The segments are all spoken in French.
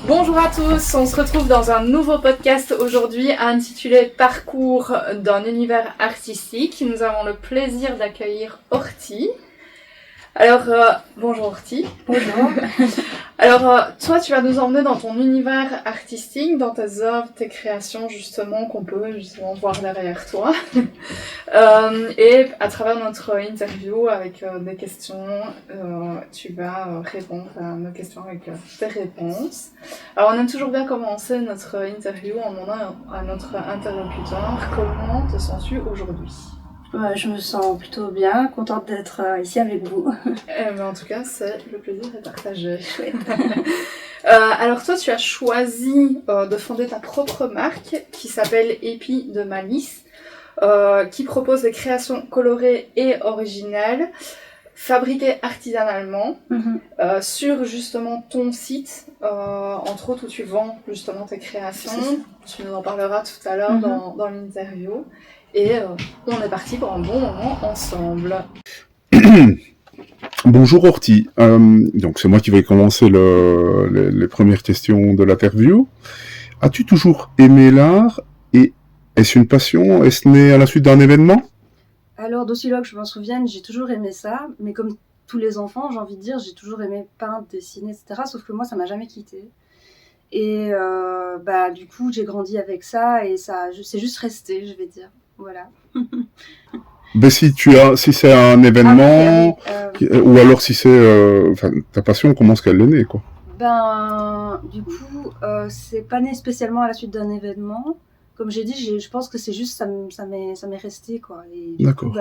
Bonjour à tous, on se retrouve dans un nouveau podcast aujourd'hui intitulé Parcours d'un univers artistique. Nous avons le plaisir d'accueillir Horty. Alors, bonjour Horty. Bonjour. Alors, toi, tu vas nous emmener dans ton univers artistique, dans tes œuvres, tes créations, justement, qu'on peut justement voir derrière toi. Et à travers notre interview avec des questions, tu vas répondre à nos questions avec tes réponses. Alors, on aime toujours bien commencer notre interview en demandant à notre interlocuteur comment te sens-tu aujourd'hui? Je me sens plutôt bien, contente d'être ici avec vous. En tout cas, c'est le plaisir est partagé. Chouette. Alors toi, tu as choisi de fonder ta propre marque qui s'appelle Épi de Malice, qui propose des créations colorées et originales, fabriquées artisanalement, sur justement ton site, entre autres où tu vends justement tes créations. Tu nous en parleras tout à l'heure dans l'interview. Et on est parti pour un bon moment ensemble. Bonjour Horty, donc c'est moi qui vais commencer les premières questions de l'interview. As-tu toujours aimé l'art et est-ce une passion? Est-ce né à la suite d'un événement? Alors d'aussi loin que je m'en souvienne, j'ai toujours aimé ça, mais comme tous les enfants, j'ai envie de dire, j'ai toujours aimé peindre, dessiner, etc. Sauf que moi, ça m'a jamais quitté. Et du coup, j'ai grandi avec ça et ça, c'est juste resté, je vais dire. Voilà. Ben si c'est un événement, ou alors si c'est ta passion, comment est-ce qu'elle est née, quoi? Du coup, c'est pas né spécialement à la suite d'un événement. Comme j'ai dit, je pense que c'est juste ça m'est resté, quoi. Et du coup,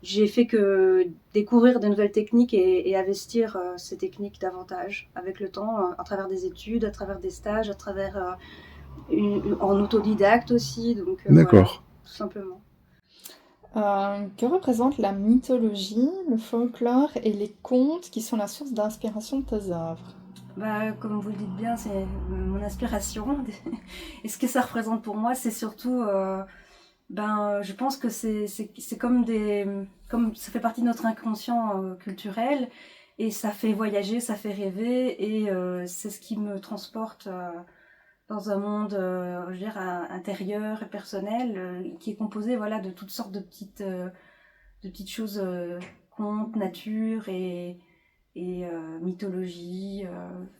j'ai fait que découvrir de nouvelles techniques et investir ces techniques davantage avec le temps, à travers des études, à travers des stages, à travers en autodidacte aussi. Donc, d'accord. Voilà, tout simplement. Que représente la mythologie, le folklore et les contes qui sont la source d'inspiration de tes œuvres? Comme vous le dites bien, c'est mon inspiration. Et ce que ça représente pour moi, c'est surtout, je pense que c'est comme comme ça fait partie de notre inconscient culturel, et ça fait voyager, ça fait rêver, et c'est ce qui me transporte dans un monde, je veux dire, intérieur et personnel, qui est composé, voilà, de toutes sortes de petites choses, contes, nature et mythologie,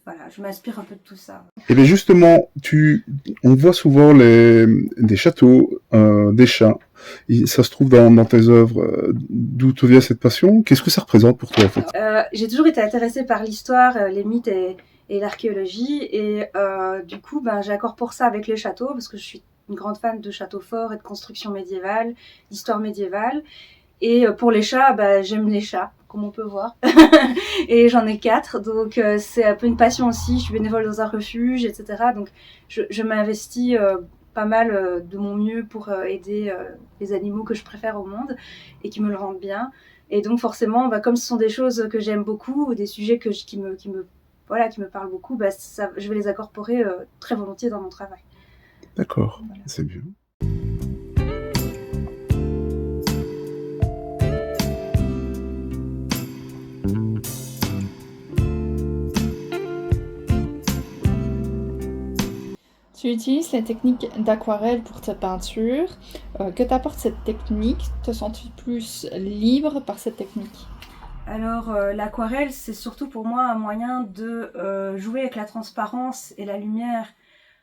voilà, je m'inspire un peu de tout ça. Et bien justement, on voit souvent des châteaux, des chats. Ça se trouve dans tes œuvres. D'où te vient cette passion? Qu'est-ce que ça représente pour toi, en fait? J'ai toujours été intéressée par l'histoire, les mythes et l'archéologie, et du coup, j'incorpore ça avec les châteaux, parce que je suis une grande fan de châteaux forts et de construction médiévale, d'histoire médiévale. Et pour les chats, j'aime les chats, comme on peut voir. Et j'en ai 4, donc c'est un peu une passion aussi. Je suis bénévole dans un refuge, etc. Donc je m'investis pas mal de mon mieux pour aider les animaux que je préfère au monde et qui me le rendent bien. Et donc forcément, comme ce sont des choses que j'aime beaucoup, ou des sujets qui me parlent beaucoup, je vais les incorporer très volontiers dans mon travail. D'accord, voilà. C'est bien. Tu utilises les techniques d'aquarelle pour tes peintures. Que t'apporte cette technique? Te sens-tu plus libre par cette technique? Alors, l'aquarelle, c'est surtout pour moi un moyen de jouer avec la transparence et la lumière,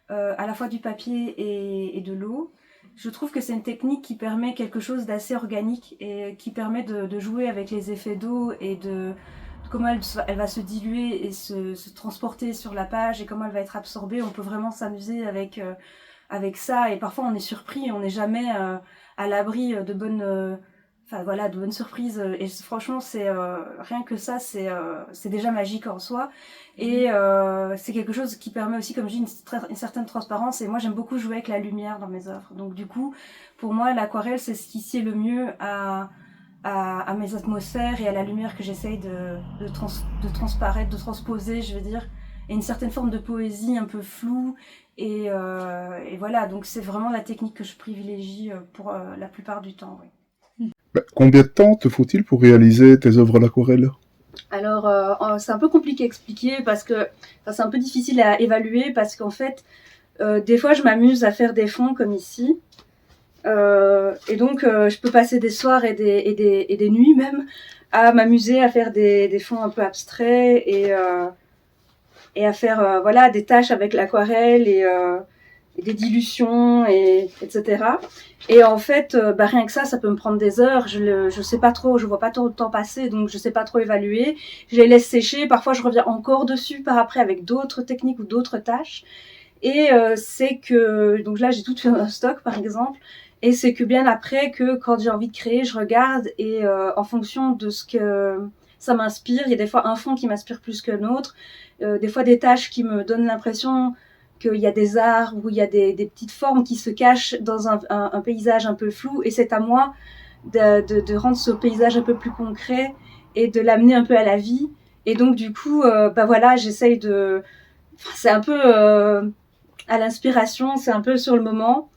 à la fois du papier et de l'eau. Je trouve que c'est une technique qui permet quelque chose d'assez organique et qui permet de jouer avec les effets d'eau et de comment elle va se diluer et se transporter sur la page, et comment elle va être absorbée. On peut vraiment s'amuser avec ça, et parfois on est surpris, on n'est jamais à l'abri de bonnes surprises, et franchement c'est rien que ça, c'est déjà magique en soi, et c'est quelque chose qui permet aussi, comme je dis, une certaine transparence. Et moi j'aime beaucoup jouer avec la lumière dans mes œuvres, donc du coup pour moi l'aquarelle, c'est ce qui sied le mieux à mes atmosphères et à la lumière que j'essaye de transparaître, de transposer, je veux dire, et une certaine forme de poésie un peu floue, et voilà, donc c'est vraiment la technique que je privilégie pour la plupart du temps, oui. Combien de temps te faut-il pour réaliser tes œuvres à l'aquarelle? Alors, c'est un peu compliqué à expliquer parce que c'est un peu difficile à évaluer parce qu'en fait, des fois, je m'amuse à faire des fonds comme ici. Et donc, je peux passer des soirs et des nuits même à m'amuser à faire des fonds un peu abstraits et à faire voilà, des tâches avec l'aquarelle et des dilutions, etc. Et en fait, rien que ça peut me prendre des heures. Je sais pas trop, je vois pas trop le temps passer, donc je sais pas trop évaluer. Je les laisse sécher. Parfois, je reviens encore dessus par après avec d'autres techniques ou d'autres tâches. Et c'est que, donc là, j'ai tout fait en stock, par exemple. Et c'est que bien après, que quand j'ai envie de créer, je regarde et en fonction de ce que ça m'inspire, il y a des fois un fond qui m'inspire plus qu'un autre, des fois des tâches qui me donnent l'impression qu'il y a des arts ou il y a des petites formes qui se cachent dans un paysage un peu flou, et c'est à moi de rendre ce paysage un peu plus concret et de l'amener un peu à la vie. Et donc du coup, voilà, j'essaye de... Enfin, c'est un peu à l'inspiration, c'est un peu sur le moment.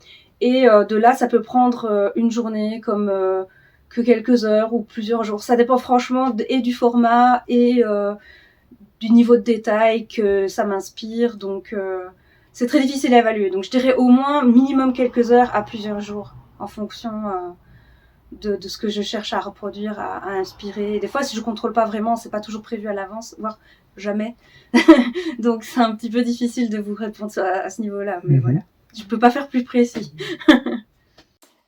Et de là, ça peut prendre une journée comme que quelques heures ou plusieurs jours. Ça dépend franchement et du format et du niveau de détail que ça m'inspire. Donc, c'est très difficile à évaluer. Donc, je dirais au moins minimum quelques heures à plusieurs jours en fonction de ce que je cherche à reproduire, à inspirer. Et des fois, si je contrôle pas vraiment, c'est pas toujours prévu à l'avance, voire jamais. Donc, c'est un petit peu difficile de vous répondre à ce niveau-là. Mais voilà, je peux pas faire plus précis.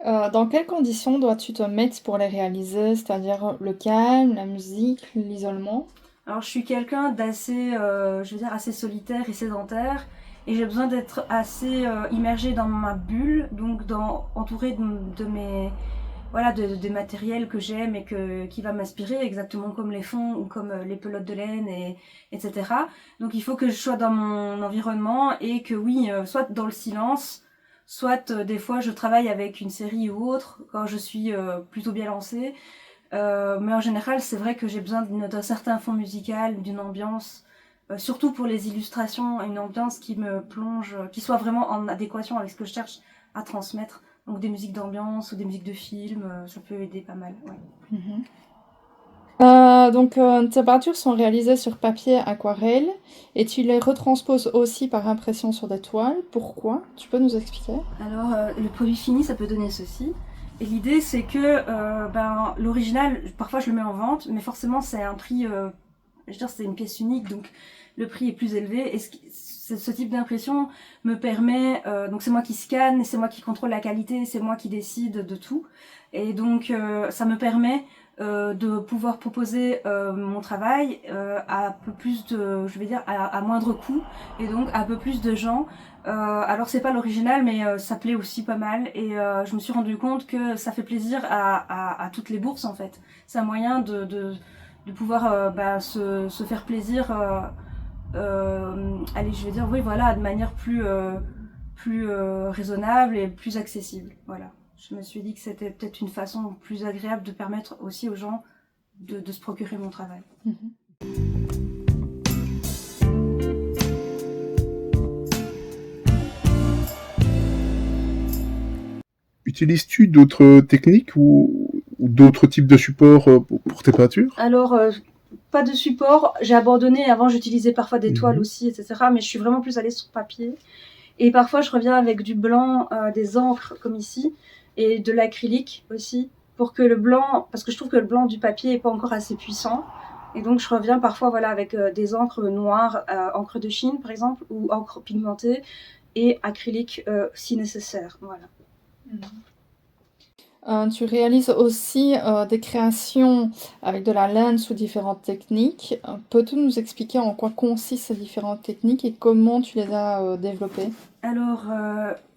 Dans quelles conditions dois-tu te mettre pour les réaliser? C'est-à-dire le calme, la musique, l'isolement? Alors, je suis quelqu'un d'assez, je veux dire, assez solitaire et sédentaire. Et j'ai besoin d'être assez immergée dans ma bulle, donc entourée de mes... Voilà, des matériels que j'aime et qui va m'inspirer, exactement comme les fonds ou comme les pelotes de laine, etc. Donc il faut que je sois dans mon environnement et que oui, soit dans le silence, soit des fois je travaille avec une série ou autre quand je suis plutôt bien lancée. Mais en général, c'est vrai que j'ai besoin d'un certain fond musical, d'une ambiance, surtout pour les illustrations, une ambiance qui me plonge, qui soit vraiment en adéquation avec ce que je cherche à transmettre. Donc des musiques d'ambiance ou des musiques de film, ça peut aider pas mal. Ouais. Tes peintures sont réalisées sur papier aquarelle et tu les retransposes aussi par impression sur des toiles. Pourquoi? Tu peux nous expliquer? Alors, le produit fini, ça peut donner ceci. Et l'idée, c'est que l'original, parfois je le mets en vente, mais forcément c'est un prix, je veux dire, c'est une pièce unique, donc le prix est plus élevé. Et ce type d'impression me permet, donc c'est moi qui scanne, c'est moi qui contrôle la qualité, c'est moi qui décide de tout. Et donc ça me permet de pouvoir proposer mon travail à un peu plus de, je vais dire, à moindre coût, et donc à un peu plus de gens. Alors c'est pas l'original, mais ça plaît aussi pas mal, et je me suis rendu compte que ça fait plaisir à toutes les bourses en fait. C'est un moyen de pouvoir se faire plaisir, allez, je vais dire, oui voilà, de manière plus raisonnable et plus accessible. Voilà. Je me suis dit que c'était peut-être une façon plus agréable de permettre aussi aux gens de se procurer mon travail. Utilises-tu d'autres techniques ou d'autres types de supports pour tes peintures? Alors, pas de support. J'ai abandonné. Avant, j'utilisais parfois des toiles aussi, etc. Mais je suis vraiment plus allée sur papier. Et parfois, je reviens avec du blanc, des encres comme ici, et de l'acrylique aussi, pour que le blanc, parce que je trouve que le blanc du papier est pas encore assez puissant. Et donc, je reviens parfois voilà, avec des encres noires, encre de Chine par exemple, ou encre pigmentée, et acrylique si nécessaire. Voilà. Tu réalises aussi des créations avec de la laine sous différentes techniques. Peux-tu nous expliquer en quoi consistent ces différentes techniques et comment tu les as développées? Alors,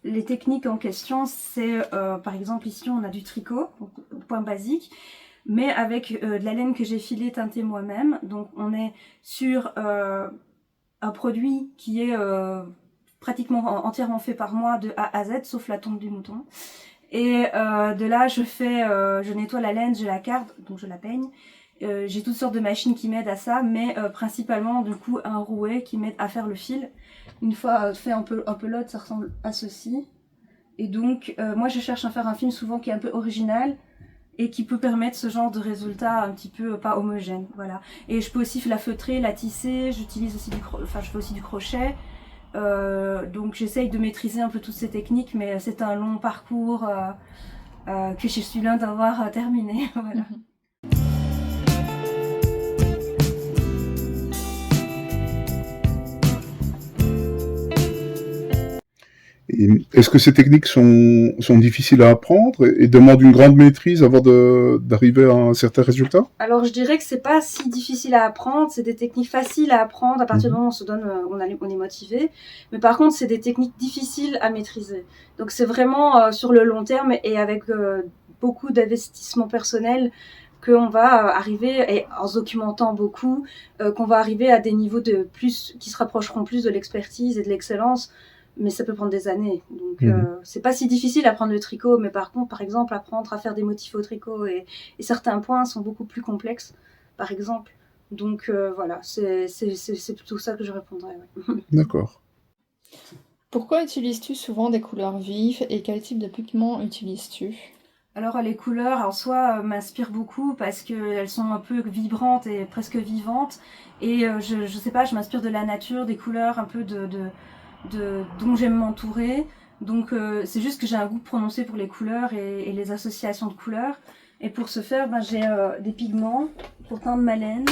les techniques en question, c'est par exemple ici on a du tricot, point basique, mais avec de la laine que j'ai filée teintée moi-même. Donc on est sur un produit qui est pratiquement entièrement fait par moi de A à Z, sauf la tonte du mouton. Et de là, je nettoie la laine, je la carde, donc je la peigne. J'ai toutes sortes de machines qui m'aident à ça, mais principalement du coup un rouet qui m'aide à faire le fil. Une fois fait en pelote, ça ressemble à ceci. Et donc moi je cherche à faire un film souvent qui est un peu original et qui peut permettre ce genre de résultat un petit peu pas homogène, voilà. Et je peux aussi la feutrer, la tisser, j'utilise aussi je fais aussi du crochet. Donc j'essaye de maîtriser un peu toutes ces techniques, mais c'est un long parcours que je suis loin d'avoir terminé. Voilà. Et est-ce que ces techniques sont difficiles à apprendre et demandent une grande maîtrise avant d'arriver à un certain résultat? Alors je dirais que c'est pas si difficile à apprendre, c'est des techniques faciles à apprendre à partir du moment où on se donne, on est motivé. Mais par contre, c'est des techniques difficiles à maîtriser. Donc c'est vraiment sur le long terme et avec beaucoup d'investissement personnel qu'on va arriver, et en se documentant beaucoup, qu'on va arriver à des niveaux qui se rapprocheront plus de l'expertise et de l'excellence. Mais ça peut prendre des années. Donc, c'est pas si difficile d'apprendre le tricot, mais par contre, par exemple, apprendre à faire des motifs au tricot et certains points sont beaucoup plus complexes, par exemple. Donc, voilà, c'est plutôt ça que je répondrais. Ouais. D'accord. Pourquoi utilises-tu souvent des couleurs vives et quel type de pigments utilises-tu? Alors, les couleurs, en soi, m'inspirent beaucoup parce qu'elles sont un peu vibrantes et presque vivantes. Et je sais pas, je m'inspire de la nature, des couleurs un peu dont j'aime m'entourer. Donc c'est juste que j'ai un goût prononcé pour les couleurs et les associations de couleurs. Et pour ce faire, j'ai des pigments pour teindre ma laine.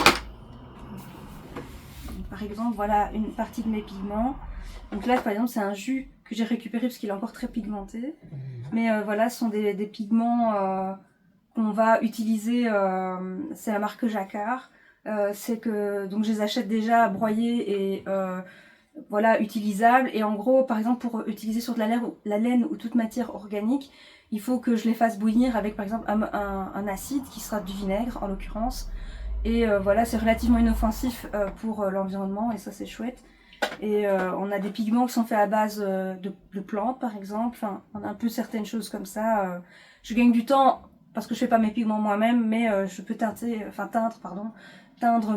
Par exemple, voilà une partie de mes pigments. Donc là, par exemple, c'est un jus que j'ai récupéré parce qu'il est encore très pigmenté. Mais voilà, ce sont des pigments qu'on va utiliser. C'est la marque Jacquard. Donc je les achète déjà broyés et voilà, utilisable. Et en gros, par exemple, pour utiliser sur de la laine ou toute matière organique, il faut que je les fasse bouillir avec, par exemple, un acide qui sera du vinaigre, en l'occurrence. Et voilà, c'est relativement inoffensif pour l'environnement, et ça, c'est chouette. Et on a des pigments qui sont faits à base de plantes, par exemple. Enfin, on a un peu certaines choses comme ça. Je gagne du temps parce que je fais pas mes pigments moi-même, mais je peux teindre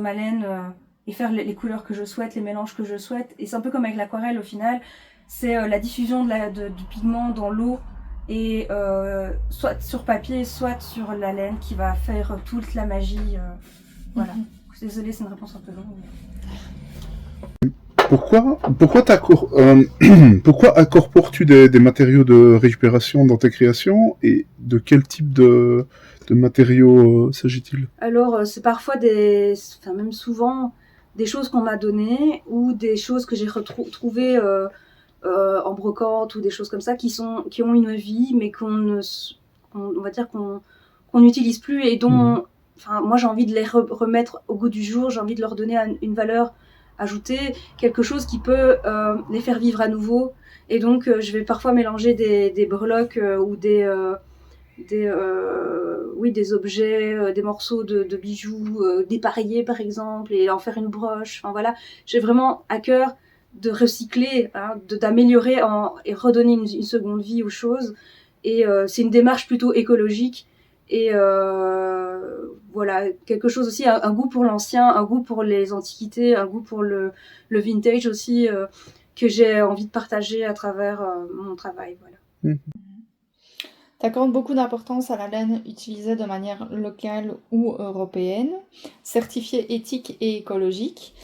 ma laine et faire les couleurs que je souhaite, les mélanges que je souhaite. Et c'est un peu comme avec l'aquarelle au final, c'est la diffusion du pigment dans l'eau et soit sur papier, soit sur la laine qui va faire toute la magie. Voilà. Désolée, c'est une réponse un peu longue. Pourquoi incorpores-tu des matériaux de récupération dans tes créations et de quel type de matériaux s'agit-il? Alors, c'est parfois même souvent, des choses qu'on m'a données ou des choses que j'ai retrouvées en brocante ou des choses comme ça qui ont une vie mais on va dire qu'on n'utilise plus et dont moi j'ai envie de les remettre au goût du jour, j'ai envie de leur donner une valeur ajoutée, quelque chose qui peut les faire vivre à nouveau. Et donc je vais parfois mélanger des breloques ou des objets, des morceaux de bijoux dépareillés par exemple, et en faire une broche. Enfin voilà, j'ai vraiment à cœur de recycler, d'améliorer et redonner une seconde vie aux choses. Et c'est une démarche plutôt écologique. Et voilà, quelque chose aussi, un goût pour l'ancien, un goût pour les antiquités, un goût pour le vintage aussi, que j'ai envie de partager à travers mon travail. Voilà. T'accordes beaucoup d'importance à la laine utilisée de manière locale ou européenne, certifiée éthique et écologique.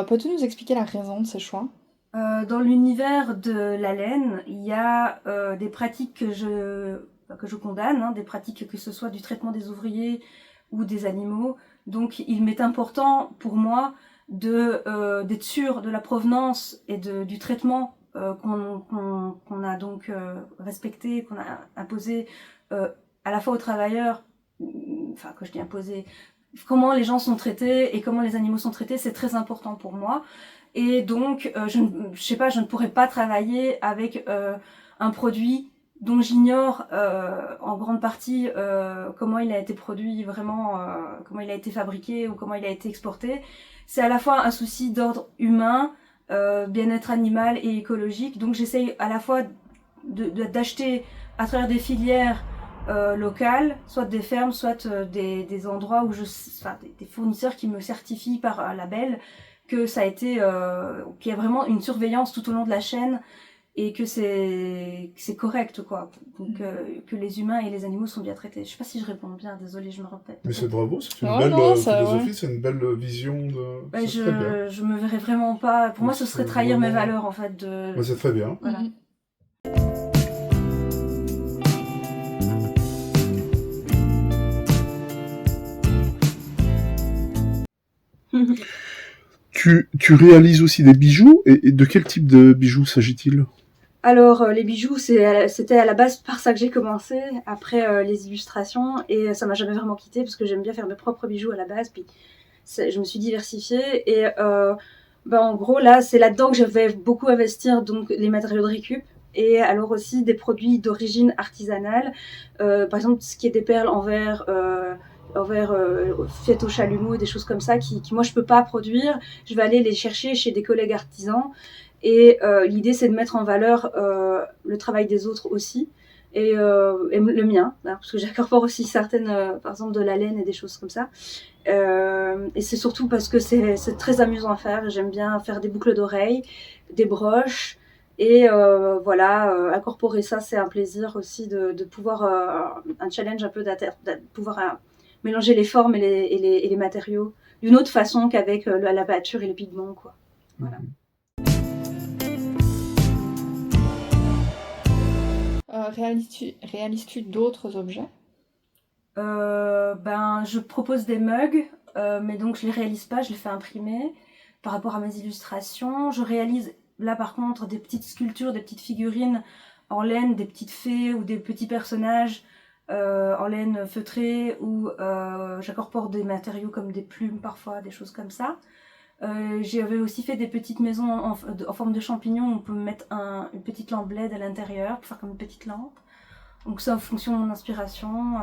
Peux-tu nous expliquer la raison de ces choix? Dans l'univers de la laine, il y a des pratiques que je condamne, des pratiques que ce soit du traitement des ouvriers ou des animaux. Donc il m'est important pour moi d'être sûr de la provenance et du traitement qu'on a donc respecté, qu'on a imposé à la fois aux travailleurs, enfin quand je dis imposé, comment les gens sont traités et comment les animaux sont traités, c'est très important pour moi. Et donc je ne pourrais pas travailler avec un produit dont j'ignore en grande partie comment il a été produit vraiment, comment il a été fabriqué ou comment il a été exporté. C'est à la fois un souci d'ordre humain, bien-être animal et écologique. Donc j'essaye à la fois d'acheter à travers des filières locales, soit des fermes, soit des endroits où des fournisseurs qui me certifient par un label que ça a été, qu'il y a vraiment une surveillance tout au long de la chaîne et que c'est correct, quoi. Donc, que les humains et les animaux sont bien traités. Je sais pas si je réponds bien, désolée, je me répète. Mais c'est bravo, c'est une Ouais, belle non, ça, philosophie, ouais. c'est une belle vision de... Ouais, c'est très bien. je me verrais vraiment pas. Pour moi, ce serait C'est trahir mes vraiment- valeurs, en fait. Ouais, c'est très bien. Voilà. Mhm. Tu réalises aussi des bijoux, et de quel type de bijoux s'agit-il? Alors, les bijoux, c'était à la base par ça que j'ai commencé, après les illustrations, et ça m'a jamais vraiment quitté parce que j'aime bien faire mes propres bijoux à la base, puis je me suis diversifiée, et en gros, là, c'est là-dedans que je vais beaucoup investir, donc les matériaux de récup, et alors aussi des produits d'origine artisanale, par exemple, ce qui est des perles en verre, faites au chalumeau, des choses comme ça, qui moi, je peux pas produire, je vais aller les chercher chez des collègues artisans. Et l'idée, c'est de mettre en valeur le travail des autres aussi, et le mien, hein, parce que j'incorpore aussi certaines, par exemple de la laine et des choses comme ça. Et c'est surtout parce que c'est très amusant à faire. J'aime bien faire des boucles d'oreilles, des broches, et incorporer ça, c'est un plaisir aussi de pouvoir, un challenge un peu de pouvoir mélanger les formes et les matériaux d'une autre façon qu'avec la peinture et les pigments, quoi. Voilà. Réalises-tu d'autres objets? Je propose des mugs, mais donc je les réalise pas, je les fais imprimer par rapport à mes illustrations. Je réalise là par contre des petites sculptures, des petites figurines en laine, des petites fées ou des petits personnages en laine feutrée, ou j'incorpore des matériaux comme des plumes parfois, des choses comme ça. J'avais aussi fait des petites maisons en forme de champignons où on peut mettre une petite lampe LED à l'intérieur pour faire comme une petite lampe. Donc ça en fonction de mon inspiration.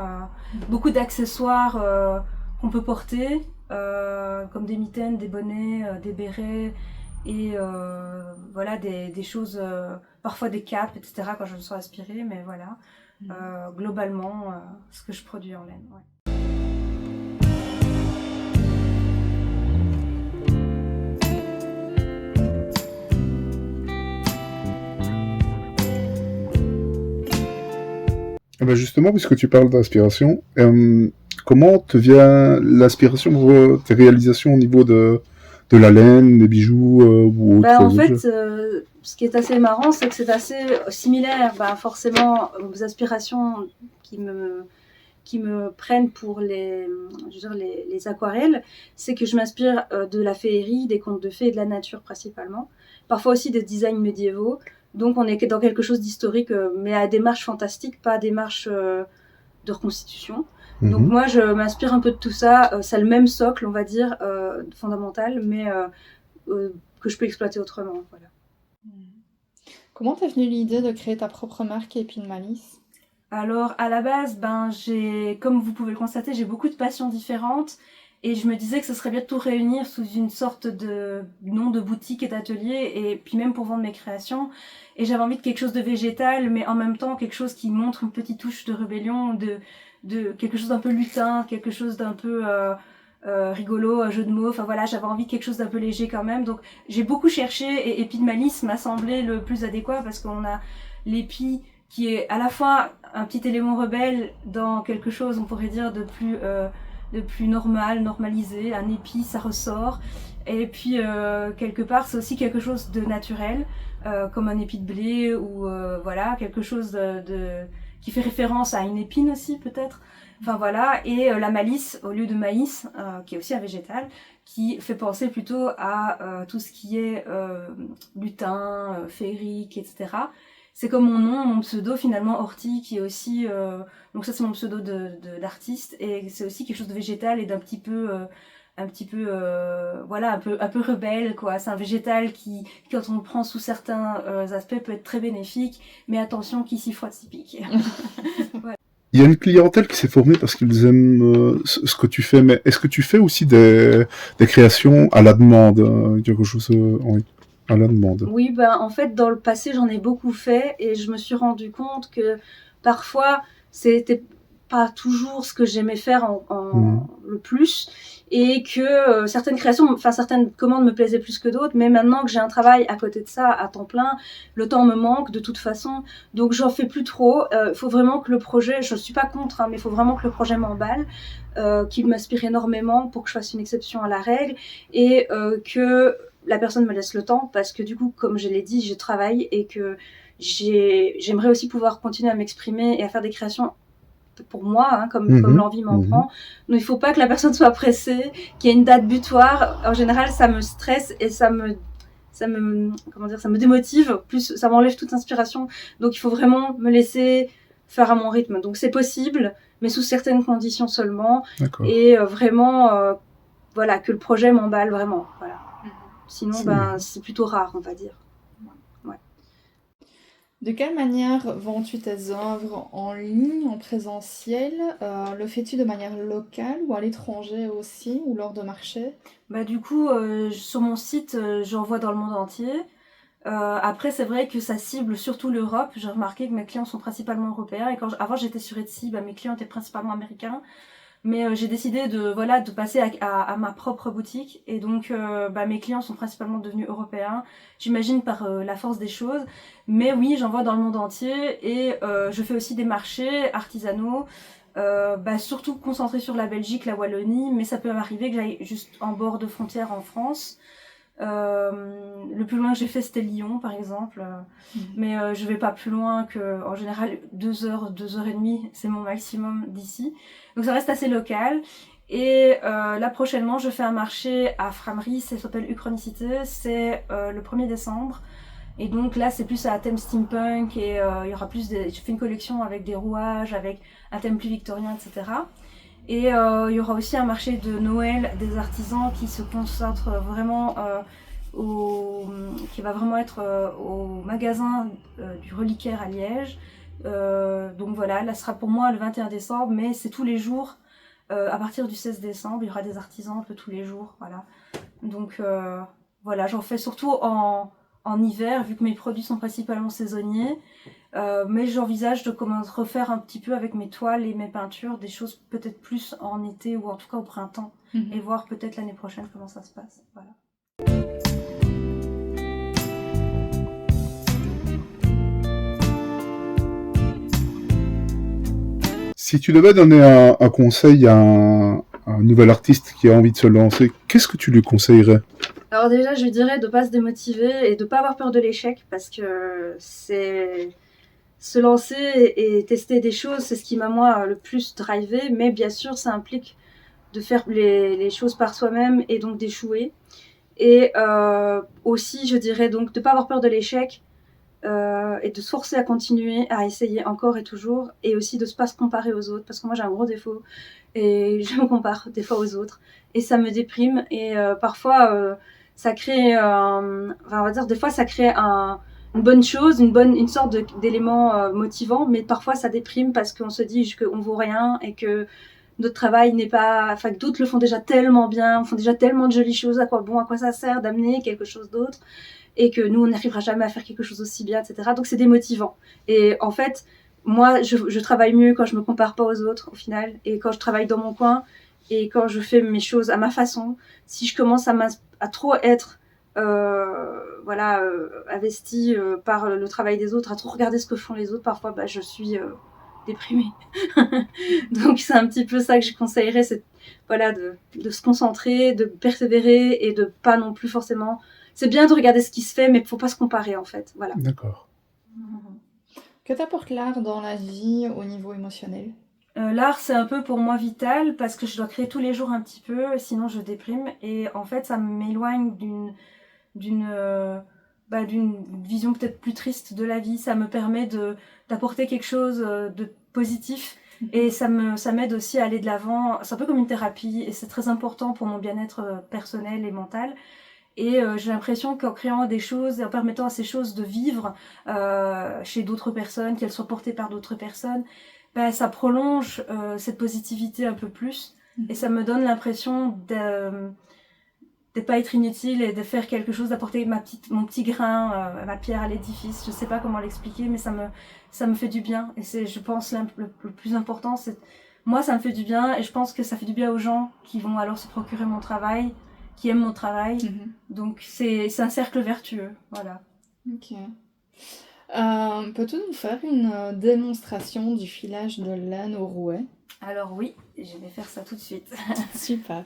Beaucoup d'accessoires qu'on peut porter, comme des mitaines, des bonnets, des bérets, et voilà, des choses, parfois des capes, etc. quand je me sens inspirée, mais voilà. Globalement, ce que je produis en laine. Ouais. Eh ben justement, puisque tu parles d'inspiration, comment te vient l'inspiration pour tes réalisations au niveau de la laine, des bijoux ou autres En objets? fait, ce qui est assez marrant, c'est que c'est assez similaire, forcément aux aspirations qui me prennent pour les aquarelles. C'est que je m'inspire de la féerie, des contes de fées et de la nature principalement. Parfois aussi des designs médiévaux. Donc on est dans quelque chose d'historique, mais à démarche fantastique, pas à démarche de reconstitution. Donc moi, je m'inspire un peu de tout ça. C'est le même socle, on va dire, fondamental, mais que je peux exploiter autrement. Voilà. Comment t'es venue l'idée de créer ta propre marque Épis de Malice? Alors, à la base, comme vous pouvez le constater, j'ai beaucoup de passions différentes, et je me disais que ce serait bien de tout réunir sous une sorte de nom de boutique et d'atelier, et puis même pour vendre mes créations. Et j'avais envie de quelque chose de végétal, mais en même temps quelque chose qui montre une petite touche de rébellion, de quelque chose d'un peu lutin, quelque chose d'un peu rigolo, un jeu de mots. Enfin voilà, j'avais envie de quelque chose d'un peu léger quand même. Donc j'ai beaucoup cherché, et Épis de Malice m'a semblé le plus adéquat, parce qu'on a l'épi qui est à la fois un petit élément rebelle dans quelque chose, on pourrait dire, de plus normal, normalisé. Un épi, ça ressort. Et puis, quelque part, c'est aussi quelque chose de naturel, comme un épi de blé, ou voilà, quelque chose qui fait référence à une épine aussi, peut-être. Enfin voilà, et la malice, au lieu de maïs, qui est aussi un végétal, qui fait penser plutôt à tout ce qui est lutin, féerique, etc. C'est comme mon nom, mon pseudo finalement, Horty, qui est aussi... donc ça c'est mon pseudo d'artiste, et c'est aussi quelque chose de végétal et d'un petit peu... voilà, un peu rebelle, quoi. C'est un végétal qui, quand on le prend sous certains aspects, peut être très bénéfique, mais attention, qui s'y frotte s'y pique. Ouais. Il y a une clientèle qui s'est formée parce qu'ils aiment ce que tu fais, mais est-ce que tu fais aussi des créations à la demande, quelque chose, oui, à la demande? Oui, en fait, dans le passé, j'en ai beaucoup fait, et je me suis rendu compte que parfois, c'était pas toujours ce que j'aimais faire le plus. et que certaines commandes me plaisaient plus que d'autres, mais maintenant que j'ai un travail à côté de ça à temps plein, le temps me manque de toute façon, donc j'en fais plus trop. Faut vraiment que le projet, je suis pas contre, hein, mais il faut vraiment que le projet m'emballe, qu'il m'inspire énormément pour que je fasse une exception à la règle, et que la personne me laisse le temps, parce que du coup, comme je l'ai dit, je travaille et que j'aimerais aussi pouvoir continuer à m'exprimer et à faire des créations pour moi, hein, comme l'envie m'en prend. Donc il faut pas que la personne soit pressée, qu'il y ait une date butoir. En général, ça me stresse et ça me démotive, plus ça m'enlève toute inspiration. Donc il faut vraiment me laisser faire à mon rythme. Donc c'est possible, mais sous certaines conditions seulement. D'accord. Et vraiment, voilà, que le projet m'emballe vraiment. Voilà. Sinon, c'est plutôt rare, on va dire. De quelle manière vends-tu tes œuvres en ligne, en présentiel? Le fais-tu de manière locale ou à l'étranger aussi, ou lors de marchés? Du coup, sur mon site, j'envoie dans le monde entier. Après, c'est vrai que ça cible surtout l'Europe. J'ai remarqué que mes clients sont principalement européens. Et avant j'étais sur Etsy, mes clients étaient principalement américains. Mais j'ai décidé de passer à ma propre boutique. Et donc, mes clients sont principalement devenus européens. J'imagine par la force des choses. Mais oui, j'envoie dans le monde entier. Et je fais aussi des marchés artisanaux. Surtout concentrés sur la Belgique, la Wallonie. Mais ça peut m'arriver que j'aille juste en bord de frontière en France. Le plus loin que j'ai fait, c'était Lyon, par exemple. Mais je vais pas plus loin que, en général, 2 heures, 2 heures et demie, c'est mon maximum d'ici. Donc ça reste assez local. Et là, prochainement, je fais un marché à Frameries, ça s'appelle Uchronicité, c'est le 1er décembre. Et donc là, c'est plus à thème steampunk et il y aura je fais une collection avec des rouages, avec un thème plus victorien, etc. Et il y aura aussi un marché de Noël des artisans qui se concentre vraiment qui va vraiment être au magasin du Reliquaire à Liège. Donc voilà, là sera pour moi le 21 décembre, mais c'est tous les jours. À partir du 16 décembre, il y aura des artisans un peu tous les jours. Voilà. Donc voilà, j'en fais surtout en hiver, vu que mes produits sont principalement saisonniers. Mais j'envisage de refaire un petit peu avec mes toiles et mes peintures des choses peut-être plus en été ou en tout cas au printemps, et voir peut-être l'année prochaine comment ça se passe. Voilà. Si tu devais donner un conseil à un nouvel artiste qui a envie de se lancer, qu'est-ce que tu lui conseillerais? Alors déjà, je lui dirais de ne pas se démotiver et de ne pas avoir peur de l'échec, parce que c'est se lancer et tester des choses, c'est ce qui m'a moi le plus drivé, mais bien sûr ça implique de faire les choses par soi-même et donc d'échouer. Et aussi je dirais donc de ne pas avoir peur de l'échec et de se forcer à continuer, à essayer encore et toujours, et aussi de ne pas se comparer aux autres, parce que moi j'ai un gros défaut et je me compare des fois aux autres et ça me déprime, et parfois ça crée on va dire des fois ça crée une bonne chose, une sorte d'élément motivant, mais parfois ça déprime parce qu'on se dit qu'on vaut rien et que notre travail n'est pas, enfin que d'autres le font déjà tellement bien, font déjà tellement de jolies choses, à quoi ça sert d'amener quelque chose d'autre, et que nous on n'arrivera jamais à faire quelque chose aussi bien, etc. Donc c'est démotivant. Et en fait, moi je travaille mieux quand je me compare pas aux autres au final, et quand je travaille dans mon coin, et quand je fais mes choses à ma façon. Si je commence à trop être investie par le travail des autres, à trop regarder ce que font les autres, parfois je suis déprimée. Donc c'est un petit peu ça que je conseillerais, c'est de se concentrer, de persévérer et de pas non plus forcément... C'est bien de regarder ce qui se fait, mais il faut pas se comparer en fait. Voilà. D'accord. Que t'apporte l'art dans la vie au niveau émotionnel? L'art, c'est un peu pour moi vital, parce que je dois créer tous les jours un petit peu, sinon je déprime. Et en fait, ça m'éloigne d'une vision peut-être plus triste de la vie. Ça me permet d'apporter quelque chose de positif, et ça m'aide aussi à aller de l'avant. C'est un peu comme une thérapie, et c'est très important pour mon bien-être personnel et mental. Et j'ai l'impression qu'en créant des choses et en permettant à ces choses de vivre chez d'autres personnes, qu'elles soient portées par d'autres personnes, ça prolonge cette positivité un peu plus, et ça me donne l'impression de pas être inutile et de faire quelque chose, d'apporter mon petit grain, ma pierre à l'édifice. Je sais pas comment l'expliquer, mais ça me fait du bien. Et c'est, je pense, le plus important, c'est moi, ça me fait du bien et je pense que ça fait du bien aux gens qui vont alors se procurer mon travail, qui aiment mon travail. Donc, c'est un cercle vertueux, voilà. Ok. Peux-tu nous faire une démonstration du filage de laine au rouet? Alors oui, je vais faire ça tout de suite. Super.